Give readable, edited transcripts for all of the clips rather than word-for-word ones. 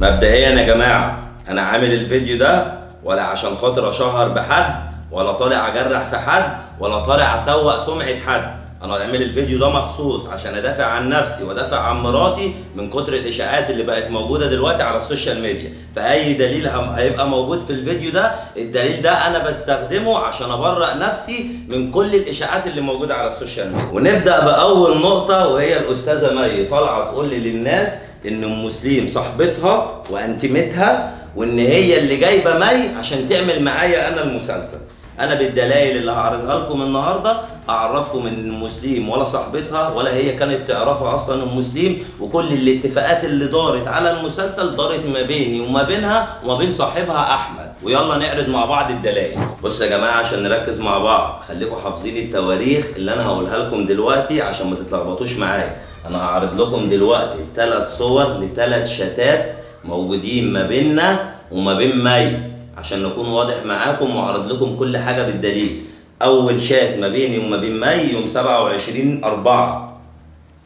مبدئيا يا جماعه، انا عامل الفيديو ده ولا عشان خاطر اشهر بحد، ولا طالع اجرح في حد، ولا طالع اسوق سمعه حد. انا عامل الفيديو ده مخصوص عشان ادافع عن نفسي وادافع عن مراتي من كتر الاشاعات اللي بقت موجوده دلوقتي على السوشيال ميديا. فاي دليل هيبقى موجود في الفيديو ده، الدليل ده انا بستخدمه عشان ابرأ نفسي من كل الاشاعات اللي موجوده على السوشيال ميديا. ونبدا باول نقطه، وهي الاستاذه مي طالعه تقول لي للناس ان ام مسلم صاحبتها وانتمتها، وان هي اللي جايبه مي عشان تعمل معايا انا المسلسل. انا بالدلائل اللي هعرضها لكم النهارده اعرفكم ان ام مسلم ولا صاحبتها ولا هي كانت تعرفها اصلا ام مسلم، وكل الاتفاقات اللي دارت على المسلسل دارت ما بيني وما بينها وما بين صاحبها احمد. ويلا نعرض مع بعض الدلائل. بصوا يا جماعه عشان نركز مع بعض، خليكم حافظين التواريخ اللي انا هقولها لكم دلوقتي عشان ما تتلخبطوش معايا. انا هعرض لكم دلوقتي 3 صور ل3 شتات موجودين ما بيننا وما بين مي، عشان نكون واضح معاكم واعرض لكم كل حاجه بالدليل. اول شات ما بيني وما بين مي يوم 27/4.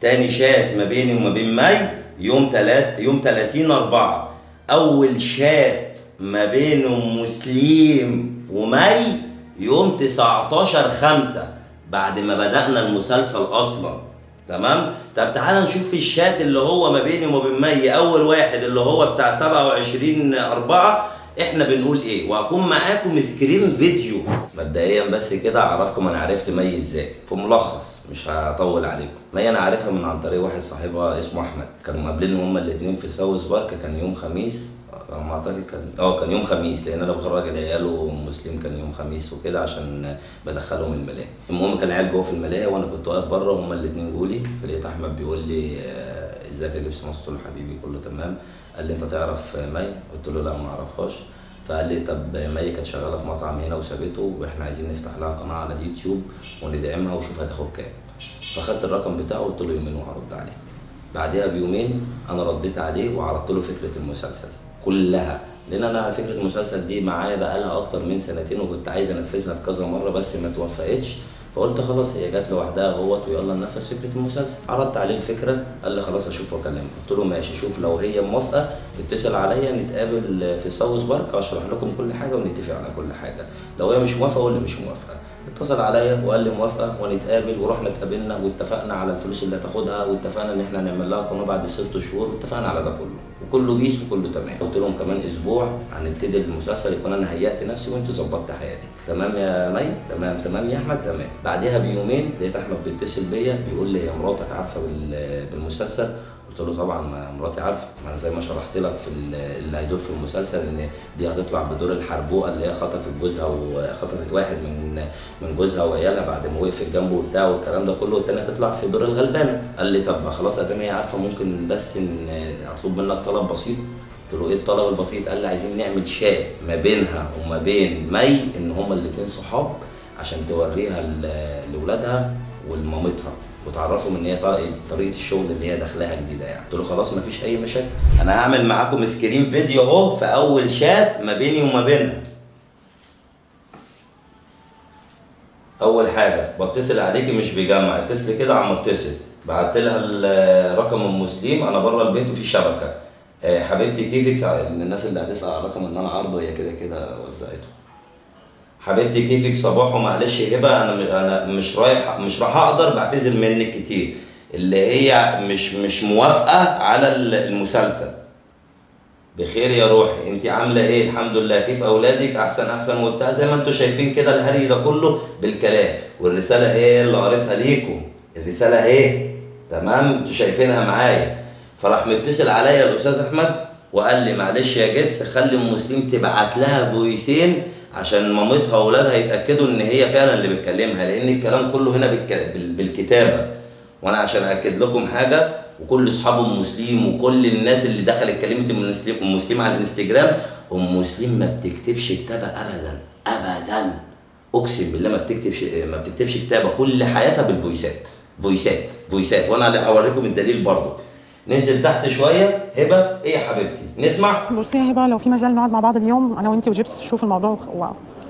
تاني شات ما بيني وما بين مي يوم 30/4. اول شات ما بين ام مسلم ومي يوم 19/5 بعد ما بدأنا المسلسل اصلا. تمام؟ طب تعالى نشوف في الشات اللي هو ما بيني وما بين مي، اول واحد اللي هو بتاع 27/4 احنا بنقول ايه، وهكون معاكم سكرين فيديو. مبدئيا بس كده اعرفكم انا عرفت مي ازاي في ملخص، مش هطول عليكم. مي انا عارفها من عن طريق واحد صاحبها اسمه احمد، كانوا مقابليني هما الاثنين في ساوث بارك، كان يوم خميس على ما اعتقد. كان يوم خميس، لان انا بخرج العيال ومسلم كان يوم خميس وكده عشان بدخلهم الملاهي. المهم كان العيال جوه في الملاهي وانا كنت واقف بره وهما الاثنين جولي، فلقيت احمد بيقول لي ازيك يا جبس؟ قلت له حبيبي كله تمام. قال لي انت تعرف مي؟ قلت له لا ما اعرفهاش. فقال لي طب مي كانت شغاله في مطعم هنا وسابته، واحنا عايزين نفتح لها قناه على اليوتيوب وندعمها وشوف هتاخد كام. فاخدت الرقم بتاعه وقلت له يومين وهرد عليه. بعدها بيومين انا رديت عليه وعرضت له فكره المسلسل كلها، لان انا فكره المسلسل دي معايا بقالها اكتر من 2 سنين وكنت عايز انفذها في كذا مره بس ما توفقتش. فقلت خلاص هي جت لوحدها اهوت ويلا ننفذ فكره المسلسل. عرضت عليه الفكره، قال لي خلاص اشوف واكلمك. قلت له ماشي، شوف لو هي موافقه اتصل عليا نتقابل في ساوث بارك اشرح لكم كل حاجه ونتفق على كل حاجه. لو هي مش موافقه قول لي مش موافقه. اتصل عليا وقال لي موافقه ونتقابل، ورحنا اتقابلنا واتفقنا على الفلوس اللي هتاخدها، واتفقنا ان احنا هنعمل لها قناه بعد 6 شهور، واتفقنا على ده كله وكله بيس وكله تمام. قلت لهم كمان اسبوع هنبتدي المسلسل، يكون انا هيأت نفسي وانت ظبطت حياتك. تمام يا مي؟ تمام يا احمد تمام. بعدها بيومين لقيت احمد بيتصل بيا بيقول لي يا مراتك عارفه بالمسلسل؟ قلت له طبعا مراتي عارفه، ما زي ما شرحت لك في اللي هيدور في المسلسل ان دي هتطلع بدور الحربوقه اللي هي خطفت جوزها وخطفت واحد من جوزها وعيالها بعد ما وقفت جنبه وبتاع والكلام ده كله، والتانيه هتطلع في دور الغلبانه. قال لي طب خلاص ادام هي عارفه ممكن بس ان اطلب منك طلب بسيط. قلت له ايه الطلب البسيط؟ قال لي عايزين نعمل شات ما بينها وما بين مي ان هما الاثنين صحاب، عشان توريها لاولادها ولمامتها وتعرفهم ان هي طريقه الشغل اللي هي داخلاها جديده يعني. قلت له خلاص مفيش اي مشاكل، انا هعمل معاكم سكرين فيديو اهو في اول شات ما بيني وما بينها. اول حاجه بتصل عليكي مش بيجمع، اتصلي كده عم اتصل. بعت لها رقم ام مسلم، انا بره البيت وفي شبكه. حبيبتي كيفك؟ الناس اللي هتسال على الرقم اللي انا عارضه هي كده كده وزعته. حبيبتي كيفك؟ صباح ومعلش هبه انا مش راح اقدر، بعتذر منك كتير. اللي هي مش موافقه على المسلسل. بخير يا روحي، انت عامله ايه؟ الحمد لله. كيف اولادك؟ احسن وبتاع زي ما انتم شايفين كده الهري ده كله بالكلام. والرساله ايه اللي قريتها ليكم؟ الرساله اهي تمام انتوا شايفينها معايا. فراح متصل عليا الاستاذ احمد وقال لي معلش يا جبس خلي ام مسلم تبعت لها فويسين عشان مامتها واولادها يتاكدوا ان هي فعلا اللي بتكلمها، لان الكلام كله هنا بالكتابه. وانا عشان اكد لكم حاجه، وكل اصحاب ام مسلم وكل الناس اللي دخلت كلمت ام مسلم على الانستجرام، ام مسلم ما بتكتبش كتابه ابدا. اقسم بالله ما بتكتبش كتابه، كل حياتها بالفويسات. فويسات وانا هوريكم الدليل برضه. ننزل تحت شويه. هبه ايه يا حبيبتي؟ نسمع. بصي يا هبه، لو في مجال نقعد مع بعض اليوم انا وانت وجيبس شوف الموضوع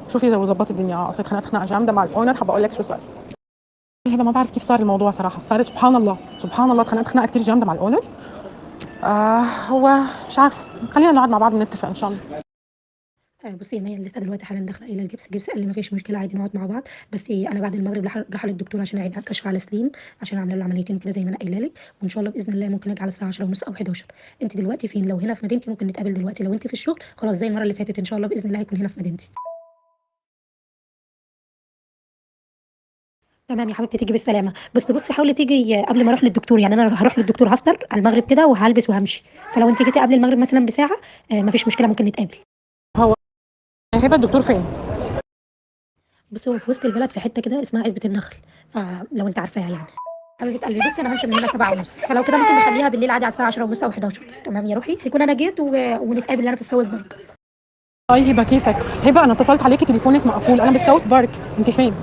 وشوفي لو ظبطت الدنيا. اصل اتخانقت خناقه جامده مع الاونر، حابه اقول لك شو صار. هبه ما بعرف كيف صار الموضوع صراحه، صار سبحان الله اتخانقت خناقه كثير جامده مع الاونر. هو مش عارفه، خلينا نقعد مع بعض ونتفق ان شاء الله. بصي يا ميا، لسه دلوقتي حالا داخله قايله الجبس قال لي ما فيش مشكله عادي نقعد مع بعض، بس انا بعد المغرب رايحه للدكتور عشان اعيد كشف على سليم، عشان عامله له عمليتين كده زي ما انا قايله لك، وان شاء الله باذن الله ممكن اجي على الساعه 10 ونص او 11. انت دلوقتي فين؟ لو هنا في مدينتي ممكن نتقابل دلوقتي، لو انت في الشغل خلاص زي المره اللي فاتت ان شاء الله باذن الله هيكون هنا في مدينتي. تمام يا حبيبتي، تيجي بالسلامه، بس بصي حاولي تيجي قبل ما اروح للدكتور، يعني انا هروح للدكتور هفطر على المغرب كده وهلبس وهمشي، فلو انت جيتي قبل المغرب مثلا بساعه مفيش مشكله ممكن نتقابل. هو هبه الدكتور فين؟ بصي هو في وسط البلد في حته كده اسمها عزبه النخل، فلو انت عارفاها يعني. حبيبه قلبي بصي انا همشي من هنا 7 ونص، فلو كده ممكن نخليها بالليل عادي على الساعه 10 ونص او 11. تمام يا روحي، هيكون انا جيت ونتقابل انا في السويس بارك. طيب هبه كيفك؟ هبه انا اتصلت عليكي تليفونك مقفول، انا بالساوث بارك، انت فين؟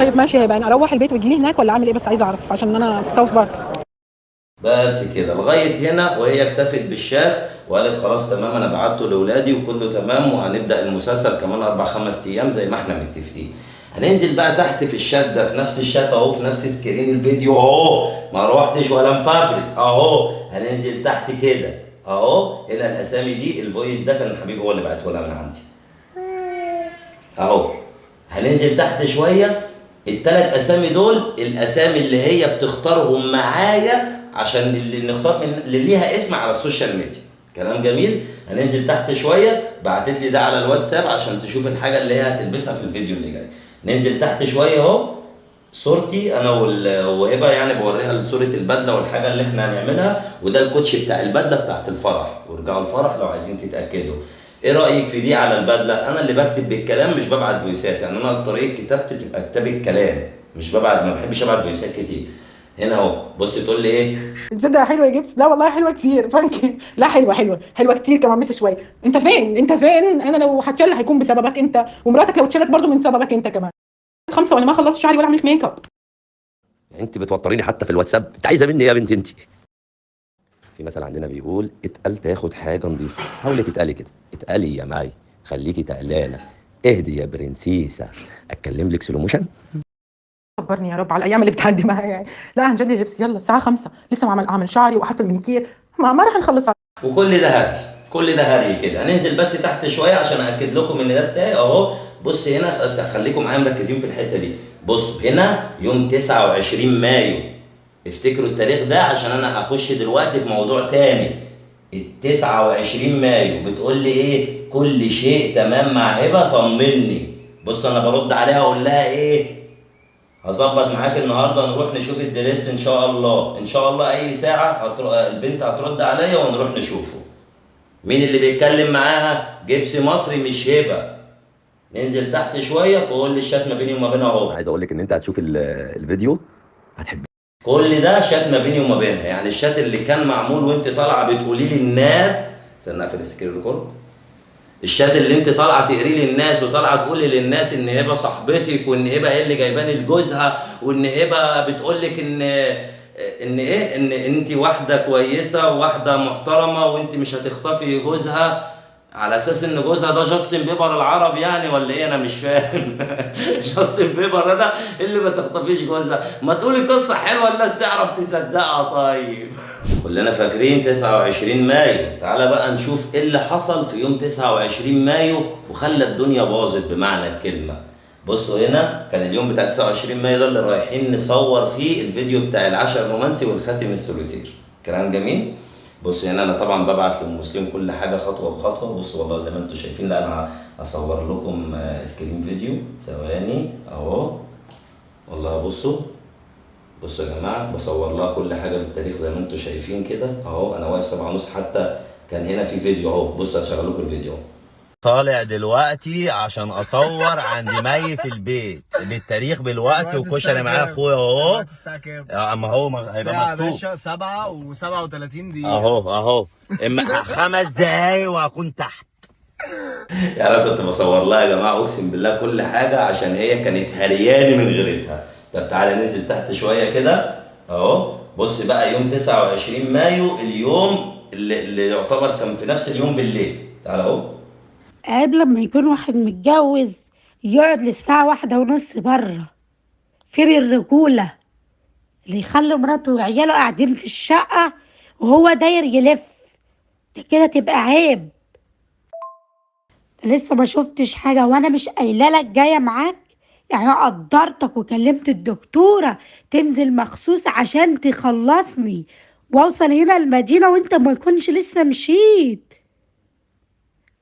طيب ماشي يا هبه، انا اروح البيت وتجيلي هناك ولا اعمل ايه؟ بس عايزه اعرف عشان انا في الساوث بارك. بس كده لغايه هنا، وهي اكتفت بالشات وقالت خلاص تمام انا بعته لاولادي وكله تمام، وهنبدا المسلسل كمان 4 5 ايام زي ما احنا متفقين. هننزل بقى تحت في الشات ده، في نفس الشات اهو، في نفس سكرين الفيديو اهو، ما روحتش ولا مفبرك اهو. هننزل تحت كده اهو، هنا الاسامي دي، الفويس ده كان حبيبي هو اللي بعته لها من عندي اهو. هننزل تحت شويه، ال3 اسامي دول الاسامي اللي هي بتختارهم معايا عشان اللي نختار من اللي ليها اسم على السوشيال ميديا. كلام جميل. هننزل تحت شويه، بعتت لي ده على الواتساب عشان تشوف الحاجه اللي هي هتلبسها في الفيديو اللي جاي. ننزل تحت شويه اهو، صورتي انا وهبه، يعني بوريها صوره البدله والحاجه اللي احنا هنعملها، وده الكوتش بتاع البدله بتاعت الفرح، وارجعوا الفرح لو عايزين تتاكدوا. ايه رايك في دي على البدله؟ انا اللي بكتب بالكلام مش ببعت فويسات، يعني انا طريقه كتابتي بتبقى كتاب الكلام، مش ببعت، ما بحبش ابعت فويسات كتير. هنا اهو بصي تقول لي ايه؟ تصدق حلوه يا جبس؟ لا والله حلوه كتير فانكي، لا حلوه حلوه حلوه كتير كمان، مش شويه. انت فين؟ انت فين؟ انا لو هتشل هيكون بسببك انت، ومراتك لو اتشلت برضو من سببك انت كمان. 5 وانا ما خلصت شعري ولا عملت ميك اب. انت بتوتريني حتى في الواتساب، انت عايزه مني ايه يا بنت انت؟ في مثل عندنا بيقول اتقل تاخد حاجه نظيفه، حاولي تتقلي كده، اتقلي يا ماي، خليكي تقلانه، اهدي يا برنسيسه، اتكلم لك سلو موشن. صبرني يا رب على الايام اللي بتعدي معايا يعني. لا عن جد يا جبس، يلا الساعه 5 لسه ما اعمل شعري واحط المانيكير، ما راح نخلص. وكل ده هري، كل ده هري كده. هننزل بس تحت شويه عشان اكد لكم ان ده بتاعي اهو. بص هنا، بس خليكم معايا مركزين في الحته دي. بص هنا يوم 29 مايو، افتكروا التاريخ ده عشان انا هخش دلوقتي في موضوع تاني. ال 29 مايو بتقول لي ايه؟ كل شيء تمام مع هبه، طمني. بص انا برد عليها اقول لها ايه؟ هظبط معاك النهارده نروح نشوف الدريس ان شاء الله، ان شاء الله اي ساعه البنت هترد عليا ونروح نشوفه. مين اللي بيتكلم معاها؟ جبس مصري مش هبه. ننزل تحت شويه، تقول لي الشات ما بيني وما بينها اهو. عايز اقول لك ان انت هتشوف الفيديو هتحبيه. كل ده شات ما بيني وما بينها، يعني الشات اللي كان معمول وانت طالعه بتقولي للناس، استنى اقفل السكرين ريكورد. الشات اللي انت طالعه تقري للناس وطالعه تقولي للناس ان هبه صاحبتك، وان هبه ايه اللي جايباني لجوزها، وان هبه بتقول لك ان ايه، ان انت واحده كويسه وواحده محترمه وانت مش هتخطفي جوزها، على اساس ان جوزها ده جاستن بيبر العرب يعني، ولا ايه؟ انا مش فاهم. جاستن بيبر ده اللي ما تخطفيش جوزها؟ ما تقولي قصه حلوه الناس تعرف تصدقها. طيب كلنا فاكرين 29 مايو، تعالى بقى نشوف ايه اللي حصل في يوم 29 مايو وخلى الدنيا باظت بمعنى الكلمه. بصوا هنا كان اليوم بتاع 29 مايو ده اللي رايحين نصور فيه الفيديو بتاع العشاء الرومانسي والخاتم السوليتير. كلام جميل. بصوا هنا انا طبعا ببعت للمسلم كل حاجه خطوه بخطوه. بصوا والله زي ما انتم شايفين، لا انا هصور لكم سكرين فيديو ثواني اهو. والله بصوا يا جماعه، بصور لها كل حاجه بالتاريخ زي ما انتم شايفين كده اهو. انا واقف 7 ونص، حتى كان هنا في فيديو اهو. بصوا هشغل لكم الفيديو اهو. طالع دلوقتي عشان اصور عند مي في البيت بالتاريخ بالوقت، وكشري معايا اخويا اهو. دلوقتي الساعة كام؟ اما هو هيبقى الساعة يا مكتوب باشا 7:37 دقيقة. اهو اما 5 دقايق وهكون تحت. يعني انا كنت بصور لها يا جماعه اقسم بالله كل حاجه عشان هي كانت هرياني من غيرتها. طب تعالى ننزل تحت شويه كده اهو. بص بقى يوم 29 مايو، اليوم اللي يعتبر كان في نفس اليوم بالليل. تعالى اهو. عيب لما يكون واحد متجوز يقعد للساعة 1:30 بره. فين الرجولة؟ اللي يخلي مراته وعياله قاعدين في الشقة وهو داير يلف، ده كده تبقى عيب. لسه ما شفتش حاجة وانا مش قايله لك جاية معاك؟ يعني انا قدرتك وكلمت الدكتورة تنزل مخصوص عشان تخلصني واوصل هنا المدينة وانت ما يكونش لسه مشيت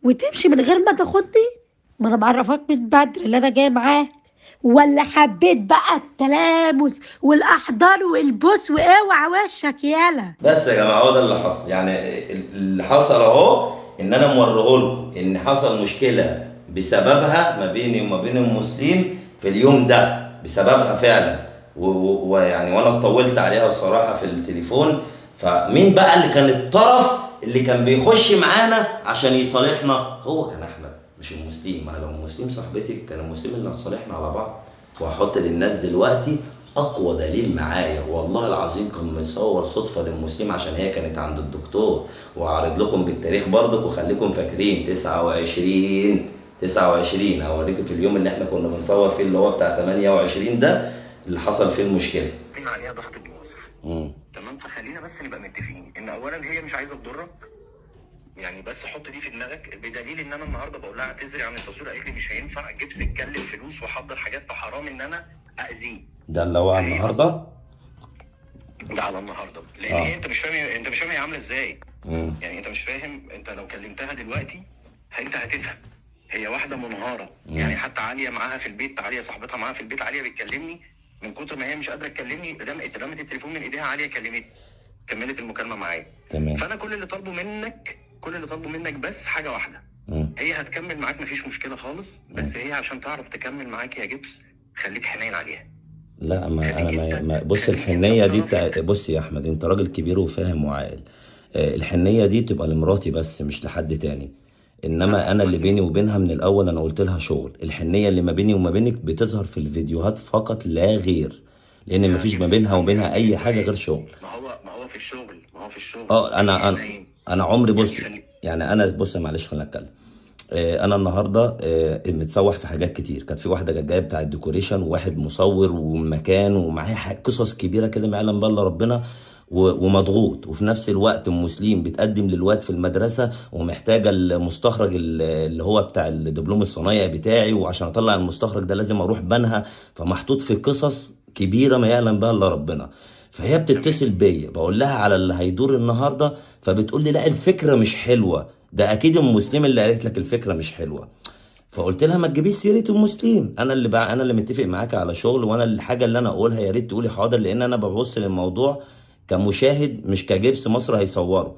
وتمشي من غير ما تاخدني. ما انا معرفاك من بدري اللي انا جايه معاك، ولا حبيت بقى التلامس والاحضان والبوس واوعى وشك يالا. بس يا جماعه هو ده اللي حصل، يعني اللي حصل اهو ان انا موريه لكم ان حصل مشكله بسببها ما بيني وما بين ام مسلم في اليوم ده، بسببها فعلا. ويعني وانا طولت عليها الصراحه في التليفون. فمين بقى اللي كان الطرف اللي كان بيخش معانا عشان يصالحنا؟ هو كان احمد مش ام مسلم. ما لو ام مسلم صاحبتك كان ام مسلم اللي هتصالحنا على بعض. وهحط للناس دلوقتي اقوى دليل معايا، والله العظيم كان مصور صدفه لام مسلم عشان هي كانت عند الدكتور، وهعرض لكم بالتاريخ برضك وخليكم فاكرين 29 هوريكم في اليوم اللي احنا كنا بنصور فيه اللي هو بتاع 28 ده اللي حصل فيه المشكله. عليها ضغط الجواز. تمام، فخلينا بس نبقى متفقين ان اولا هي مش عايزه تضرك، يعني بس حط دي في دماغك، بدليل ان انا النهارده بقول لها اعتذري عن التصوير، قالت لي مش هينفع جبس اتكلم فلوس وحضر حاجات، فحرام ان انا اذيه. ده اللي هو على النهارده؟ ده على النهارده، لان هي انت مش فاهم هي عامله ازاي. يعني انت مش فاهم، انت لو كلمتها دلوقتي انت هتفهم. هي واحده منهاره، يعني حتى عاليه معاها في البيت، عاليه صاحبتها معاها في البيت، عاليه بتكلمني من كتر ما هي مش قادره تكلمني، رمت التليفون من ايديها، عاليه كملت المكالمه معايا. تمام. فانا كل اللي طالبه منك بس حاجه واحده. هي هتكمل معاك مفيش مشكله خالص، بس هي عشان تعرف تكمل معاك يا جبس خليك حنين عليها. لا ما بص الحنيه دي بص يا احمد، انت راجل كبير وفاهم وعاقل. الحنيه دي بتبقى لمراتي بس مش لحد تاني، انما انا اللي بيني وبينها من الاول انا قلت لها شغل. الحنيه اللي ما بيني وما بينك بتظهر في الفيديوهات فقط لا غير، لان ما فيش ما بينها وبينها اي حاجه غير شغل. ما هو في الشغل. انا عمري بص، يعني انا بص معلش خلينا نتكلم. انا النهارده متسوح في حاجات كتير. كانت في واحده جايه بتاع الديكوريشن وواحد مصور ومكان ومعايا قصص كبيره كده ما يعلم بها الا ربنا، ومضغوط. وفي نفس الوقت ام مسلم بتقدم للواد في المدرسه ومحتاجه المستخرج اللي هو بتاع الدبلوم الصنايعي بتاعي، وعشان اطلع المستخرج ده لازم اروح بنها، فمحطوط في قصص كبيره ما يعلم بها الا ربنا. فهي بتتصل بيا بقول لها على اللي هيدور النهارده، فبتقول لي لا الفكره مش حلوه. ده اكيد ام مسلم اللي قالت لك الفكره مش حلوه. فقلت لها ما تجيبيش سيره ام مسلم، انا اللي متفق معاك على شغل، وانا الحاجه اللي انا اقولها يا ريت تقولي حاضر، لان انا ببص للموضوع كمشاهد مش كجبس مصر هيصوره.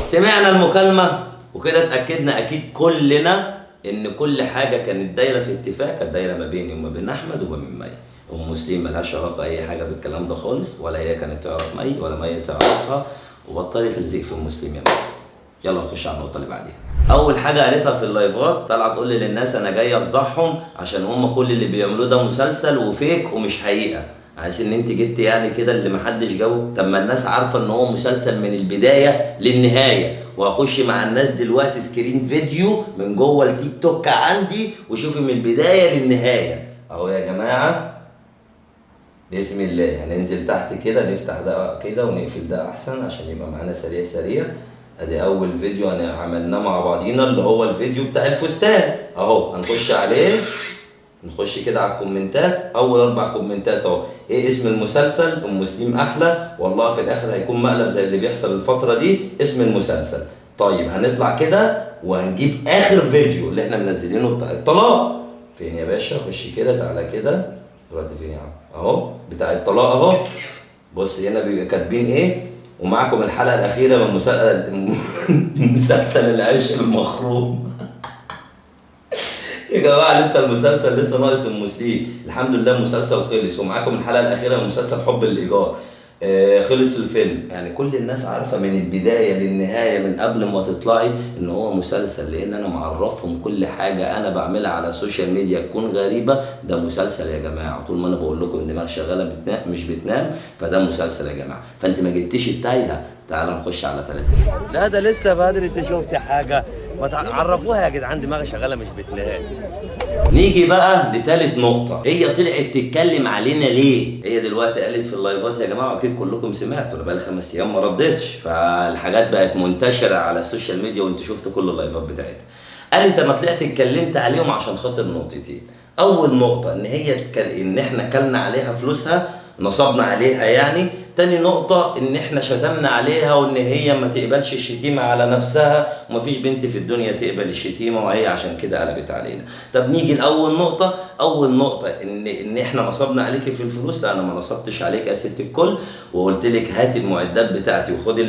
سمعنا المكالمه وكده اتاكدنا اكيد كلنا ان كل حاجه كانت دايره في اتفاق، كانت دايره ما بيني وما بين احمد وما بين مي. ام مسلم ملهاش علاقه اي حاجه بالكلام ده خالص، ولا هي كانت تعرف مي ولا مي تعرفها، وبطلت تلزق في ام مسلم يا مي. يلا نخش على النقطه اللي بعديها. اول حاجه قالتها في اللايفات طالعه تقول لي للناس انا جايه افضحهم عشان هم كل اللي بيعملوه ده مسلسل وفيك ومش حقيقه، عشان ان انت جبت يعني كده اللي محدش جابه. طب ما الناس عارفه ان هو مسلسل من البدايه للنهايه، وهخش مع الناس دلوقتي سكرين فيديو من جوه التيك توك عندي وشوفي من البدايه للنهايه اهو يا جماعه. بسم الله هننزل تحت كده، نفتح ده كده ونقفل ده احسن عشان يبقى معانا سريع. ادي اول فيديو عملناه مع بعضينا اللي هو الفيديو بتاع الفستان اهو. هنخش عليه، نخش كده على الكومنتات. اول 4 كومنتات اهو. ايه اسم المسلسل؟ ام مسلم احلى، والله في الاخر هيكون مقلب زي اللي بيحصل الفتره دي. اسم المسلسل. طيب هنطلع كده وهنجيب اخر فيديو اللي احنا منزلينه بتاع الطلاق. فين يا باشا؟ خش كده تعالى كده. دلوقتي فين يا عم؟ اهو بتاع الطلاق اهو. بص هنا كاتبين ايه؟ ومعكم الحلقه الاخيره من مسلسل العشق المخروم. يا جماعه لسه المسلسل لسه ناقص ام مسلم. الحمد لله المسلسل خلص، ومعاكم الحلقه الاخيره من مسلسل حب الايجار. خلص الفيلم. يعني كل الناس عارفه من البدايه للنهايه من قبل ما تطلعي ان هو مسلسل، لان انا معرفهم كل حاجه انا بعملها على السوشيال ميديا تكون غريبه. ده مسلسل يا جماعه، طول ما انا بقول لكم الدماغ شغاله مش بتنام، فده مسلسل يا جماعه. فانت ما جبتيش التايهه. تعال نخش على 3. لا ده لسه بدري. انت شفتي حاجه؟ ما عرفوها يا جدعان، دماغي شغاله مش بتنام. نيجي بقى لتالت نقطة، هي طلعت تتكلم علينا ليه؟ هي دلوقتي قالت في اللايفات يا جماعة أكيد كلكم سمعتوا، أنا بقالي 5 أيام ما ردتش، فالحاجات بقت منتشرة على السوشيال ميديا وأنتوا شفتوا كل اللايفات بتاعتها. قالت أنا طلعت اتكلمت عليهم عشان خاطر نقطتين. أول نقطة إن إحنا كلنا عليها فلوسها، نصبنا عليها يعني. تاني نقطة إن إحنا شتمنا عليها وإن هي ما تقبلش الشتيمة على نفسها، ومفيش بنت في الدنيا تقبل الشتيمة، وهي عشان كده قلبت علينا. طب نيجي لأول نقطة. أول نقطة إن إحنا نصبنا عليكي في الفلوس. لا أنا ما نصبتش عليك يا ست الكل، وقلت لك هاتي المعدات بتاعتي وخدي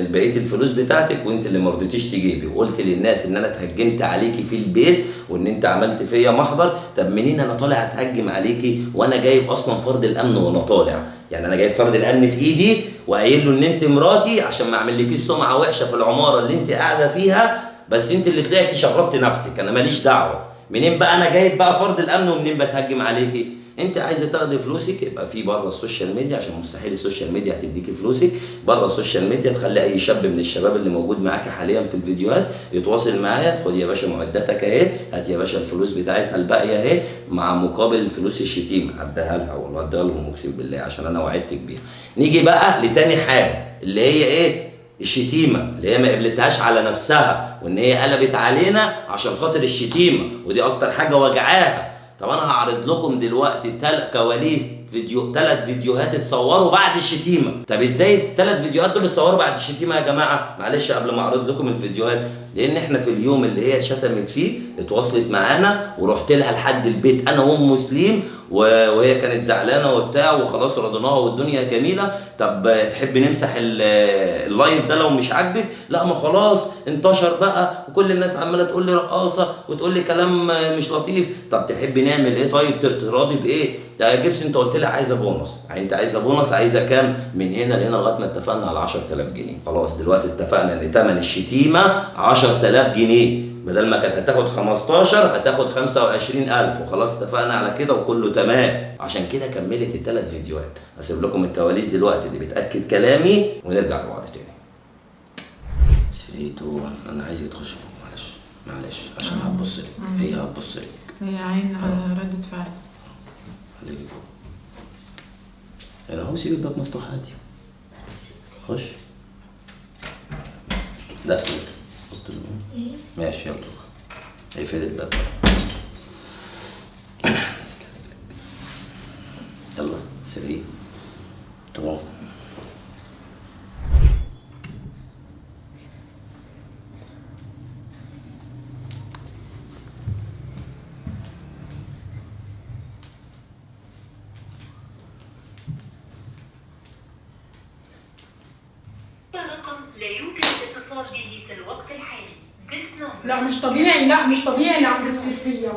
بقية الفلوس بتاعتك، وأنت اللي ما رضيتيش تجيبي، وقلت للناس إن أنا اتهجمت عليكي في البيت وإن أنت عملت فيا محضر. طب منين أنا طالع أتهجم عليكي وأنا جايب أصلا فرد الأمن وأنا طالع؟ يعني انا جايب فرد الامن في ايدي وقايل له ان انت مراتي عشان ما اعملكيش سمعه وحشه في العماره اللي انت قاعده فيها، بس انت اللي طلعتي شربت نفسك، انا ماليش دعوه. منين بقى انا جايب بقى فرد الامن ومنين بتهجم عليكي؟ انت عايزه تاخدي فلوسك يبقى في بره السوشيال ميديا، عشان مستحيل السوشيال ميديا هتديكي فلوسك. بره السوشيال ميديا تخلي اي شاب من الشباب اللي موجود معاكي حاليا في الفيديوهات يتواصل معايا، خد يا باشا معداتك اهي، هات يا باشا الفلوس بتاعتها الباقيه اهي، مع مقابل فلوس الشتيمه اديها لها والله اديها لهم اقسم بالله عشان انا وعدتك بيها. نيجي بقى لتاني حاجه اللي هي ايه؟ الشتيمه اللي هي ما قبلتهاش على نفسها، وان هي قلبت علينا عشان خاطر الشتيمه، ودي اكتر حاجه وجعاها. طب انا هعرض لكم دلوقتي كواليس ثلاث فيديوهات اتصوروا بعد الشتيمه. طب ازاي ال3 فيديوهات دول اتصوروا بعد الشتيمه يا جماعه؟ معلش قبل ما اعرض لكم الفيديوهات، لان احنا في اليوم اللي هي شتمت فيه اتواصلت معانا ورحت لها لحد البيت انا وام مسلم، وهي كانت زعلانه وبتاع وخلاص رضيناها والدنيا جميله. طب تحب نمسح اللايف ده لو مش عاجبك؟ لا ما خلاص انتشر بقى وكل الناس عماله تقول لي رقاصه وتقول لي كلام مش لطيف. طب تحب نعمل ايه؟ طيب تراضي بايه؟ ده يا جبس انت قلت لي عايزه بونص، يعني انت عايزه بونص، عايزه كام؟ من هنا لهنا لغايه ما اتفقنا على 10000 جنيه. خلاص دلوقتي اتفقنا ان ثمن الشتيمه 10000 جنيه، بدل ما كانت هتاخد 15 هتاخد 25000، وخلاص اتفقنا على كده وكله تمام. عشان كده كملت ال3 فيديوهات. هسيب لكم الكواليس دلوقتي اللي بتاكد كلامي ونرجع لبعض تاني. سريتو انا عايزك تخش معلش عشان هتبص لك، هي هتبص لك، هي عين ردة فعل. خليكي جوه هنا اهو، سيب الباب مفتوح عادي، خش دخل ماشي يلا اقفل الباب يلا سريع تمام. لا يمكن الاتصال به في الوقت الحالي. لا مش طبيعي، لا مش طبيعي اللي عم بيصير فيا.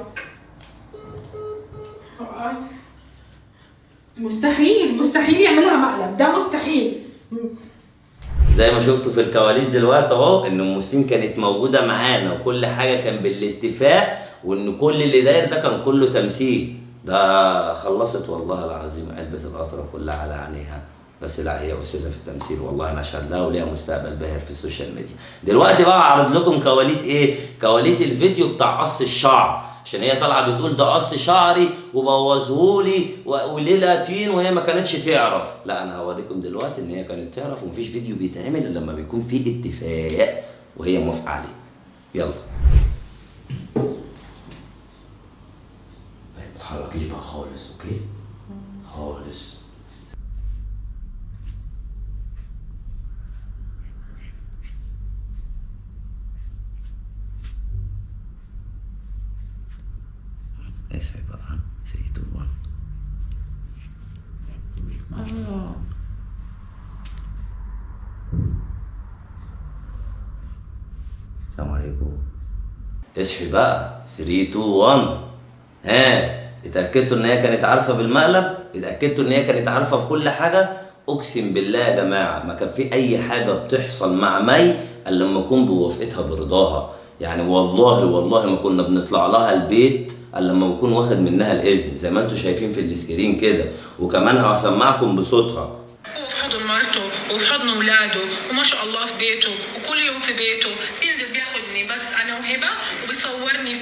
مستحيل يعملها مقلب، ده مستحيل. زي ما شفتوا في الكواليس دلوقتي اهو ان ام مسلم كانت موجوده معانا وكل حاجه كان بالاتفاق، وان كل اللي داير ده كان كله تمثيل. ده خلصت والله العظيم علبه القطره كلها على عينيها، بس لا هي استاذه في التمثيل والله انا اشهد لها، وليها مستقبل باهر في السوشيال ميديا. دلوقتي بقى اعرض لكم كواليس ايه؟ كواليس الفيديو بتاع قص الشعر، عشان هي طالعه بتقول ده قص شعري وبوظهولي وليله تين وهي ما كانتش تعرف. لا انا هوريكم دلوقتي ان هي كانت تعرف، ومفيش فيديو بيتعمل الا لما بيكون فيه اتفاق وهي موافقه عليه. يلا ما تتحركيش بقى خالص، اوكي؟ خالص. اسعي بقى سيتو السلام عليكم. اصحي بقى 3 2 1. ها اتاكدتوا ان هي كانت عارفه بالمقلب؟ اتاكدتوا ان هي كانت عارفه بكل حاجه؟ اقسم بالله يا جماعه ما كان في اي حاجه بتحصل مع مي الا لما اكون بوافقتها برضاها. يعني والله ما كنا بنطلع لها البيت الا لما بكون واخد منها الاذن، زي ما انتم شايفين في السكرين كده. وكمان هسمعكم بصوتها. هو في حضن مرته وفي حضن ولاده وما شاء الله في بيته، وكل يوم في بيته بينزل بياخدني بس انا هبه وبيصورني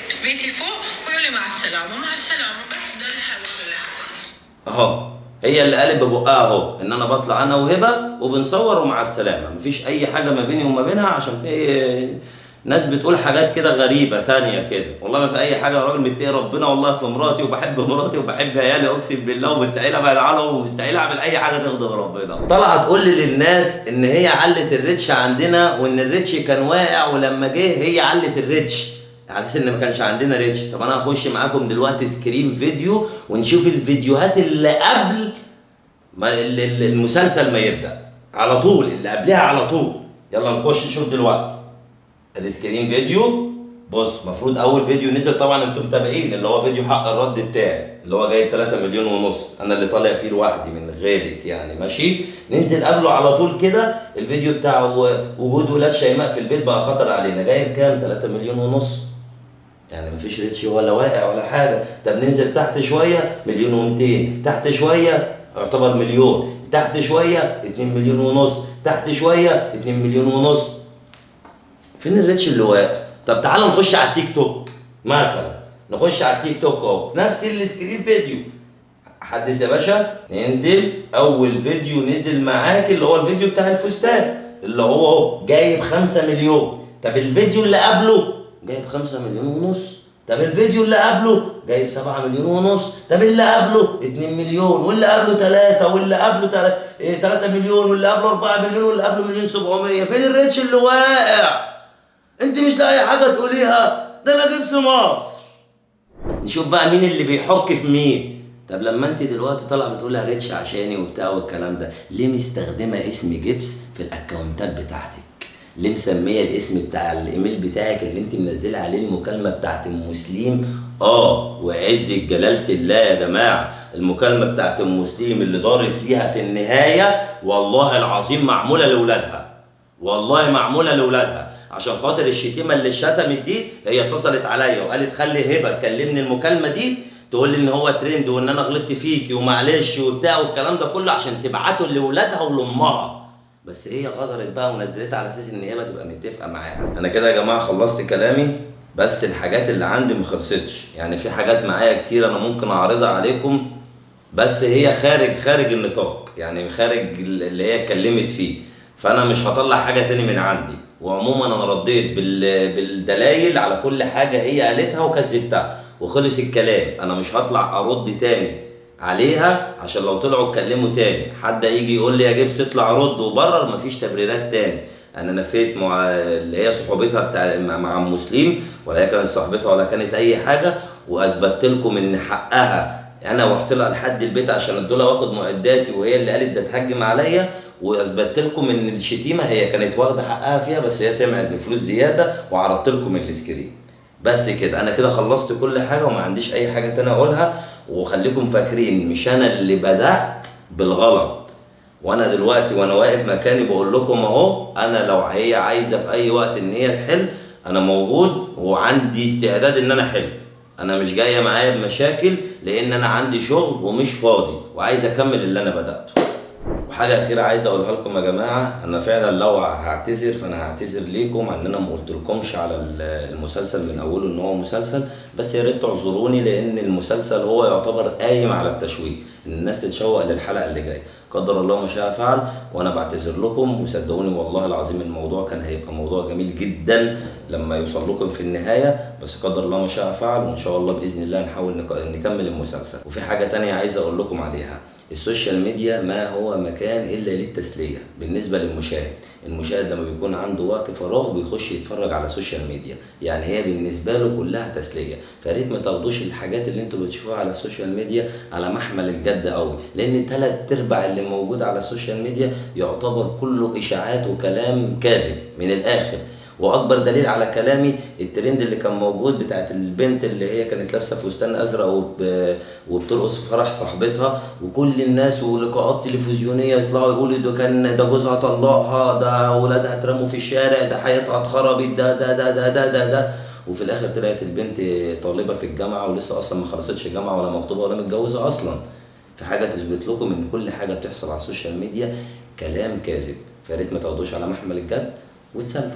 في بيتي فوق ويقول لي مع السلامه مع السلامه، بس ده الحلو اللي اهو هي اللي قالت ببقها اهو ان انا بطلع انا وهبه وبنصور ومع السلامه، مفيش اي حاجه ما بيني وما بينها، عشان في ناس بتقول حاجات كده غريبه تانية كده. والله ما في اي حاجه، يا راجل متقي ربنا والله في مراتي وبحب مراتي وبحب عيالي اقسم بالله، ومستحيل ابعد عنهم ومستحيل اعمل اي حاجه تغضب ربنا. طالعه تقول لي للناس ان هي علت الريتش عندنا وان الريتش كان واقع ولما جه هي علت الريتش على اساس ان ما كانش عندنا ريتش. طب انا هخش معاكم دلوقتي سكرين فيديو ونشوف الفيديوهات اللي قبل ما المسلسل ما يبدا على طول، اللي قبلها على طول. يلا نخش نشوف دلوقتي ادي سكرين فيديو. بص المفروض اول فيديو نزل طبعا انتم متابعين اللي هو فيديو حق الرد بتاعي اللي هو جايب 3 مليون ونص، انا اللي طالع فيه لوحدي من غيرك يعني ماشي. ننزل قبله على طول كده الفيديو بتاع وجود ولاد شيماء في البيت بقى خطر علينا، جايب كام؟ 3 مليون ونص، يعني مفيش ريتش ولا واقع ولا حاجه. طب ننزل تحت شويه 1 مليون و200، تحت شويه يعتبر مليون، تحت شويه 2 مليون ونص، تحت شويه 2 مليون ونص. فين الريتش اللي واقع؟ طب تعالى نخش على التيك توك مثلا، نخش على التيك توك اهو نفس السكرين فيديو. حدث يا باشا، ننزل اول فيديو نزل معاك اللي هو الفيديو بتاع الفستان اللي هو اهو جايب 5 مليون. طب الفيديو اللي قبله جايب 5 مليون ونص، طب الفيديو اللي قبله جايب 7 مليون ونص، طب اللي قبله 2 مليون، واللي قبله 3، واللي قبله 3 مليون، واللي قبله 4 مليون، واللي قبله 1,700,000. فين الريتش اللي واقع؟ انت مش لاقي حاجه تقوليها؟ ده انا جبس مصر. نشوف بقى مين اللي بيحك في مين. طب لما انت دلوقتي طالعه بتقولها ريتش عشاني وبتاع والكلام ده، ليه مستخدمه اسم جبس في الاكونتات بتاعتك؟ ليه مسميه الاسم بتاع الايميل بتاعك اللي انت منزله عليه المكالمه بتاعت ام مسلم؟ وعز جلاله الله يا جماعه المكالمه بتاعت ام مسلم اللي دارت ليها في النهايه والله العظيم معموله لاولادها، والله معموله لاولادها، عشان خاطر الشتيمه اللي اتشتمت دي. هي اتصلت عليا وقالت خلي هبه تكلمني المكالمه دي تقول لي ان هو ترند وان انا غلطت فيكي ومعلش وبتاع والكلام ده كله عشان تبعته لاولادها ولامها. بس هي غدرت بقى ونزلتها على اساس ان هي تبقى متفقه معاها. انا كده يا جماعه خلصت كلامي، بس الحاجات اللي عندي ما خلصتش، يعني في حاجات معايا كتير انا ممكن اعرضها عليكم بس هي خارج النطاق، يعني خارج اللي هي اتكلمت فيه، فانا مش هطلع حاجه تاني من عندي. وعموما انا رديت بالدلائل على كل حاجه هي قالتها وكذبتها وخلص الكلام. انا مش هطلع ارد تاني عليها عشان لو طلعوا اتكلموا تاني حد يجي يقول لي يا جبس اطلع رد وبرر، مفيش تبريرات تاني. انا نفيت مع اللي هي صحوبتها مع ام مسلم، ولا هي كانت صاحبتها ولا كانت اي حاجه، واثبتت لكم ان حقها انا رحت لها لحد البيت عشان ادولها واخد معداتي وهي اللي قالت ده تهجم عليا، واثبتت لكم ان الشتيمه هي كانت واخده حقها فيها بس هي طمعت بفلوس زياده، وعرضت لكم السكرين. بس كده انا كده خلصت كل حاجه وما عنديش اي حاجه تانية اقولها. وخليكم فاكرين مش انا اللي بدات بالغلط، وانا دلوقتي وانا واقف مكاني بقول لكم اهو، انا لو هي عايزه في اي وقت ان هي تحل انا موجود وعندي استعداد ان انا احل. انا مش جايه معايا بمشاكل لان انا عندي شغل ومش فاضي وعايز اكمل اللي انا بداته. وحاجه اخيره عايز اقولها لكم يا جماعه، انا فعلا لو هعتذر فانا هعتذر ليكم ان انا ما قلتلكمش على المسلسل من اوله ان هو مسلسل، بس يا ريت تعذروني لان المسلسل هو يعتبر قايم على التشويق، ان الناس تتشوق للحلقه اللي جايه. قدر الله ما شاء فعل، وانا بعتذر لكم وصدقوني والله العظيم الموضوع كان هيبقى موضوع جميل جدا لما يوصل لكم في النهايه، بس قدر الله ما شاء فعل، وان شاء الله باذن الله نحاول نكمل المسلسل. وفي حاجه تانية عايز اقول لكم عليها، السوشيال ميديا ما هو مكان الا للتسليه بالنسبه للمشاهد. المشاهد لما بيكون عنده وقت فراغ بيخش يتفرج على السوشيال ميديا، يعني هي بالنسبه له كلها تسليه. فريت ما تاخدوش الحاجات اللي انتوا بتشوفوها على السوشيال ميديا على محمل الجد قوي، لان 3/4 اللي موجود على السوشيال ميديا يعتبر كله اشاعات وكلام كاذب من الاخر. واكبر دليل على كلامي الترند اللي كان موجود بتاعت البنت اللي هي كانت لابسه فستان ازرق وبترقص في فرح صاحبتها، وكل الناس ولقاءات تلفزيونيه يطلعوا يقولوا ده جوزها طلقها، ده اولادها اترموا في الشارع، ده حياتها اتخربت، ده وفي الاخر طلعت البنت طالبه في الجامعه ولسه اصلا ما خلصتش جامعه ولا مخطوبه ولا متجوزه اصلا. في حاجه تثبت لكم ان كل حاجه بتحصل على السوشيال ميديا كلام كاذب، فياريت ما تاخدوش على محمل الجد وتسلوا.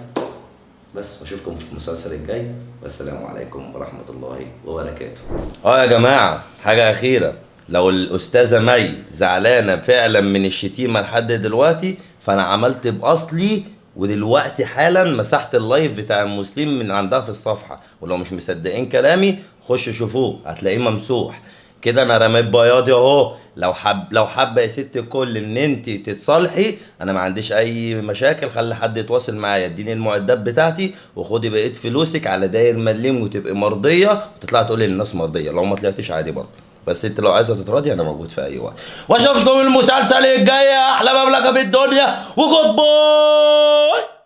بس واشوفكم في المسلسل الجاي، والسلام عليكم ورحمه الله وبركاته. يا جماعه حاجه اخيره، لو الاستاذه مي زعلانه فعلا من الشتيمه لحد دلوقتي، فانا عملت باصلي ودلوقتي حالا مسحت اللايف بتاع المسلم من عندها في الصفحه، ولو مش مصدقين كلامي خشوا شوفوه هتلاقيه ممسوح كده. انا رميت بياضي اهو. لو حابه يا ست الكل ان انت تتصالحي، انا ما عنديش اي مشاكل. خلي حد يتواصل معايا، اديني المعدات بتاعتي وخدي بقيه فلوسك على داير مليم وتبقي مرضيه وتطلعي تقولي للناس مرضيه. لو ما طلعتيش عادي برضه، بس انت لو عايزه تتراضي انا موجود في اي وقت. واشوفكم المسلسل الجاي احلى مملكه في الدنيا، وجود باي.